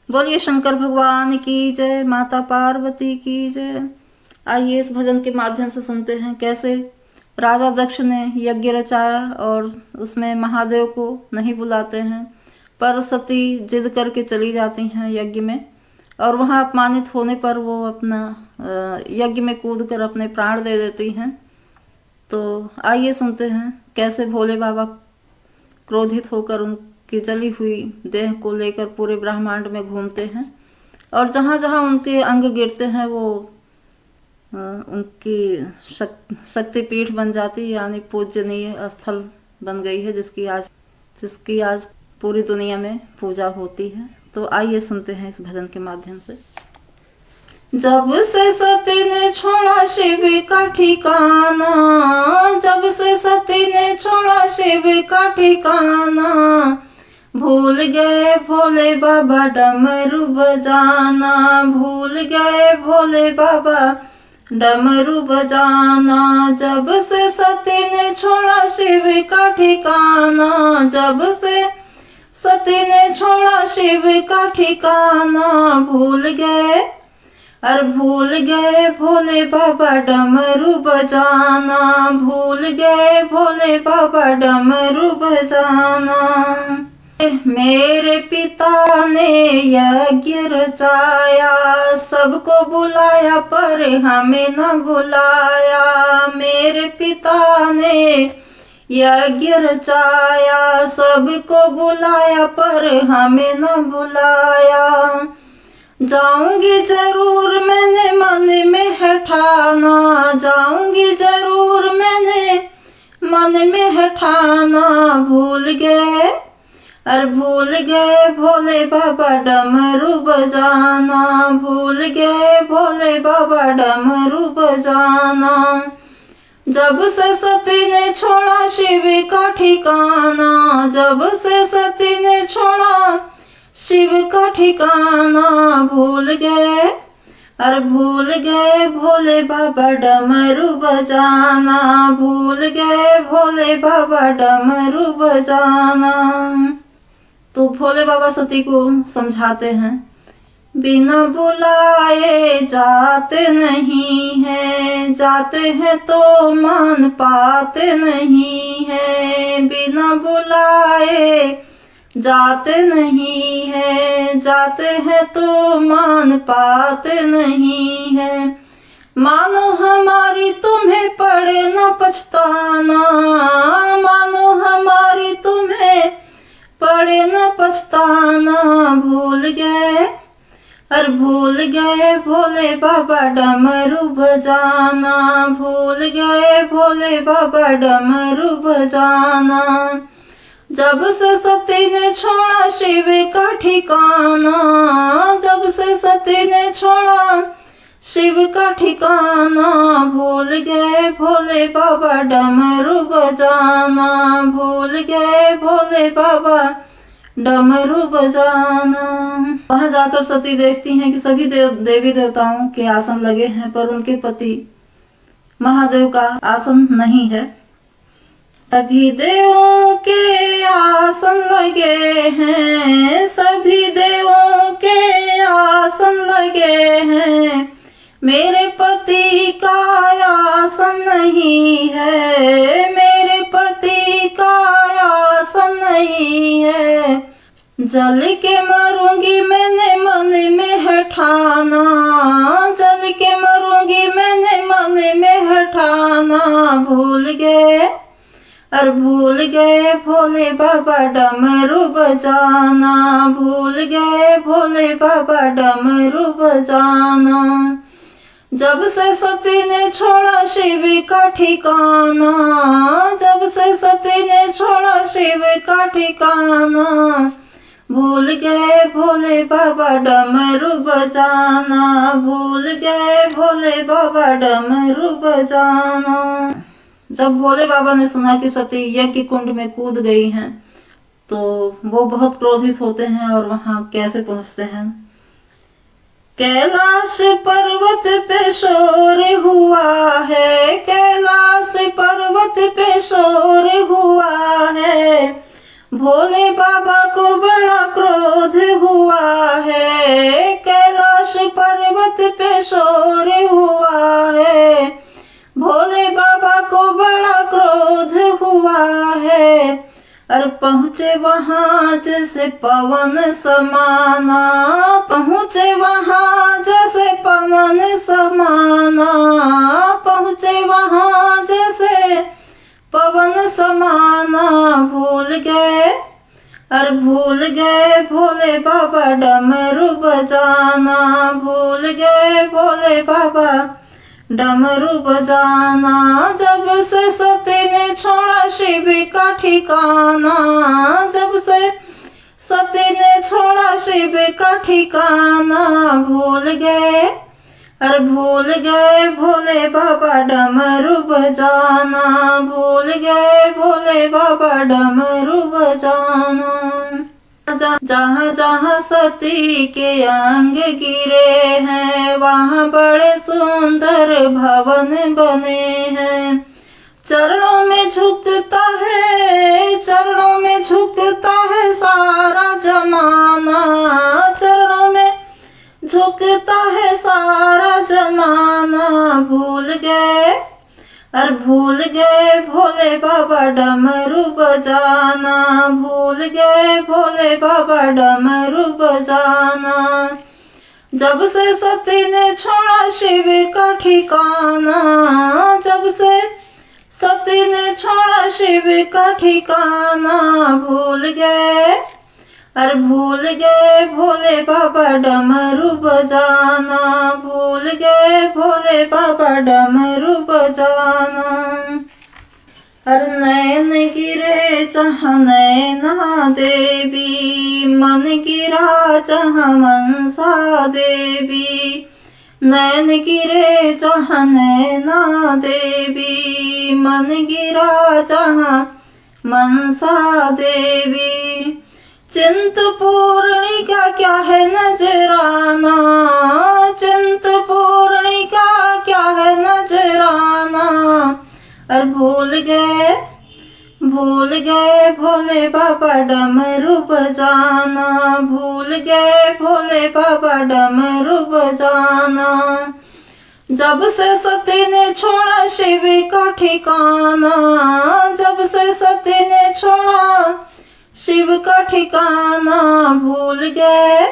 बोलिए शंकर भगवान की जय, माता पार्वती की जय। आइए इस भजन के माध्यम से सुनते हैं कैसे राजा दक्ष ने यज्ञ रचाया और उसमें महादेव को नहीं बुलाते हैं, पर सती जिद करके चली जाती हैं यज्ञ में और वहां अपमानित होने पर वो अपना यज्ञ में कूद कर अपने प्राण दे देती हैं। तो आइए सुनते हैं कैसे भोले बाबा क्रोधित होकर उनकी जली हुई देह को लेकर पूरे ब्रह्मांड में घूमते हैं और जहाँ जहाँ उनके अंग गिरते हैं वो उनकी शक्तिपीठ बन जाती, यानी पूजनीय स्थल बन गई है, जिसकी आज पूरी दुनिया में पूजा होती है। तो आइए सुनते हैं इस भजन के माध्यम से। जब से सती ने छोड़ा शिव का ठिकाना, जब से सती ने छोड़ा शिव का ठिकाना, भूल गए भोले बाबा डमरू बजाना, भूल गए भोले बाबा डमरू बजाना। जब से सती ने छोड़ा शिव का ठिकाना, जब से सती ने छोड़ा शिव का ठिकाना, भूल गए भूल गए भोले बाबा डमरू बजाना, भूल गए भोले बाबा डमरू बजाना। मेरे पिता ने यज्ञ रचाया, सबको बुलाया पर हमें न बुलाया। मेरे पिता ने यज्ञ रचाया, सबको बुलाया पर हमें न बुलाया। जाऊंगी जरूर मैंने मन में है ठाना, जाऊंगी जरूर मैंने मन में है ठाना। भूल गए भोले बाबा डमरू बजाना, भूल गए भोले बाबा डमरू बजाना। जब से सती ने छोड़ा शिव का ठिकाना, जब से सती ने छोड़ा शिव का ठिकाना, भूल गए भोले बाबा डमरू बजाना, भूल गए भोले बाबा डमरू बजाना। तो भोले बाबा सती को समझाते हैं, बिना बुलाए जाते नहीं है, जाते हैं तो मान पाते नहीं है। बिना बुलाए जाते नहीं है, जाते हैं तो मान पाते नहीं है। मानो हमारी तुम्हें पड़े न पछताना, मानो हमारी तुम्हें पड़े न पछताना। भूल गए भोले बाबा डमरू बजाना, भूल गए भोले बाबा डमरू बजाना। जब से सती ने छोड़ा शिव का ठिकाना, जब से सती ने छोड़ा शिव का ठिकाना, भूल गए भोले बाबा डमरू बजाना, भूल गए भोले बाबा डमरू बजाना। वहां जाकर सती देखती हैं कि सभी देवी देवताओं के आसन लगे हैं, पर उनके पति महादेव का आसन नहीं है। सभी देवों के आसन लगे हैं, सभी देवों के आसन लगे हैं, मेरे पति का आसन नहीं है, मेरे पति का आसन नहीं है। जल के मरूंगी मैंने मन में है ठाना, जल के मरूंगी मैंने मन में है ठाना। भूल गए भोले बाबा डमरू बजाना, भूल गए भोले बाबा डमरू बजाना। जब से सती ने छोड़ा शिव का ठिकाना, जब से सती ने छोड़ा शिव का ठिकाना, भूल गए भोले बाबा डमरू बजाना, भूल गए भोले बाबा डमरू बजाना। जब भोले बाबा ने सुना कि सती यज्ञ कुंड में कूद गई हैं, तो वो बहुत क्रोधित होते हैं और वहां कैसे पहुंचते हैं। कैलाश पर्वत पे शोर हुआ है, कैलाश पर्वत पे शोर हुआ है, भोले बाबा को बड़ा क्रोध हुआ है, छत पे शोर हुआ है। भोले बाबा को बड़ा क्रोध हुआ है। और पहुँचे वहाँ जैसे पवन समाना, पहुँचे वहाँ जैसे पवन समाना, पहुँचे वहाँ जैसे पवन समाना। भूल गए और भूल गए भोले बाबा डमरू बजाना, भूल गए भोले बाबा डमरू बजाना। जब से सती ने छोड़ा शिव का ठिकाना, जब से सती ने छोड़ा शिव का ठिकाना। भूल गए और भूल गए भोले बाबा डमरू बजाना, भूल गए भोले बाबा डमरू बजाना। जहाँ जहाँ सती के अंग गिरे हैं, वहाँ बड़े सुंदर भवन बने हैं। चरणों में झुकता है, चरणों में झुकता है सारा जमाना, चरणों में झुकता है सारा जमाना। भूल गए और भूल गए भोले बाबा डमरू बजाना, भूल गए भोले बाबा डमरू बजाना। जब से सती ने छोड़ा शिव का ठिकाना, जब से सती ने छोड़ा शिव का ठिकाना। भूल गए और भूल गए भोले बाबा डमरू बजाना, भूल गए भोले बाबा डमरू बजाना। हर नैन गिरे जहाँ नैना देवी, मन गिरा जहाँ मनसा देवी। नैन गिरे जहाँ नैना देवी, मन गिरा जहाँ मनसा देवी। चिंतपूर्णी का क्या है नजराना, चिंतपूर्णी का क्या है नजराना। और भूल गए भोले बाबा डमरू बजाना, भूल गए भोले बाबा डमरू बजाना। जब से सती ने छोड़ा शिव का ठिकाना, जब से सती ने छोड़ा शिव का ठिकाना। भूल गए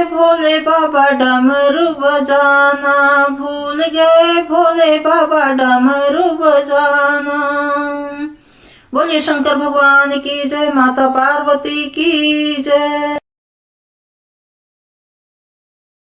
भोले बाबा डमरू बजाना, भूल गए भोले बाबा डमरू बजाना। बोलिए शंकर भगवान की जय, माता पार्वती की जय।